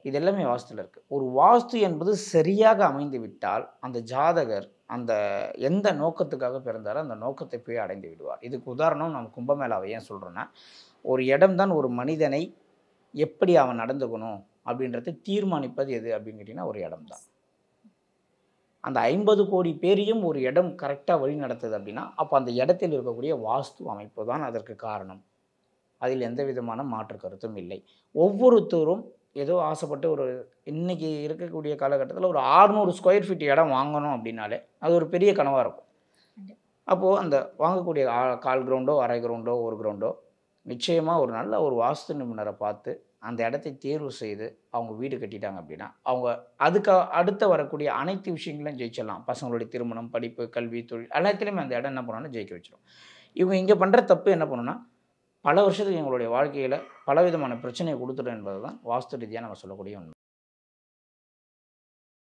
இது எல்லாமே வாஸ்துல இருக்கு. ஒரு வாஸ்து என்பது சரியாக அமைந்து விட்டால், அந்த ஜாதகர் அந்த எந்த நோக்கத்துக்காக பிறந்தாரோ, அந்த நோக்கத்தை போய் அடைந்து விடுவார். இதுக்கு உதாரணம் நம்ம கும்பமேளாவை ஏன் சொல்றோம்னா, ஒரு இடம் தான் ஒரு மனிதனை எப்படி அவன் நடந்துக்கணும் அப்படின்றத தீர்மானிப்பது எது அப்படின்னு கேட்டீங்கன்னா, ஒரு இடம் தான். அந்த 50,00,00,000 பேரையும் ஒரு இடம் கரெக்ட்டா வழி நடத்துது அப்படின்னா, அப்ப அந்த இடத்தில் இருக்கக்கூடிய வாஸ்து அமைப்பு தான் அதற்கு காரணம். அதில் எந்த விதமான மாற்று கருத்தும் இல்லை. ஒவ்வொருத்தரும் ஏதோ ஆசைப்பட்டு ஒரு இன்னைக்கு இருக்கக்கூடிய காலகட்டத்தில ஒரு 600 ஸ்கொயர் ஃபீட் இடம் வாங்கணும் அப்படின்னாலே, அது ஒரு பெரிய கனவா இருக்கும். கண்டிப்பா. அப்போ அந்த வாங்கக்கூடிய 1/4 கிரவுண்டோ, 1/2 கிரவுண்டோ, 1 கிரவுண்டோ நிச்சயமா ஒரு நல்ல ஒரு வாஸ்து நிபுணர பார்த்து, அந்த இடத்தை தேர்வு செய்து, அவங்க வீடு கட்டிட்டாங்க அப்படின்னா, அவங்க அதுக்கு அடுத்து வரக்கூடிய அனைத்து விஷயங்களையும் ஜெயிச்சிடலாம். பசங்களுடைய திருமணம், படிப்பு, கல்வி, தொழில் எல்லாத்துலயுமே அந்த இடம் என்ன பண்ணும்னா ஜெயிக்க வச்சுரும். இவங்க இங்க பண்ற தப்பு என்ன பண்ணும்னா, பல வருஷத்துக்கு எங்களுடைய வாழ்க்கையில பலவிதமான பிரச்சனைய குடுத்துடும் என்பது தான் வாஸ்து ரீதியா நம்ம சொல்லக்கூடிய உண்மை.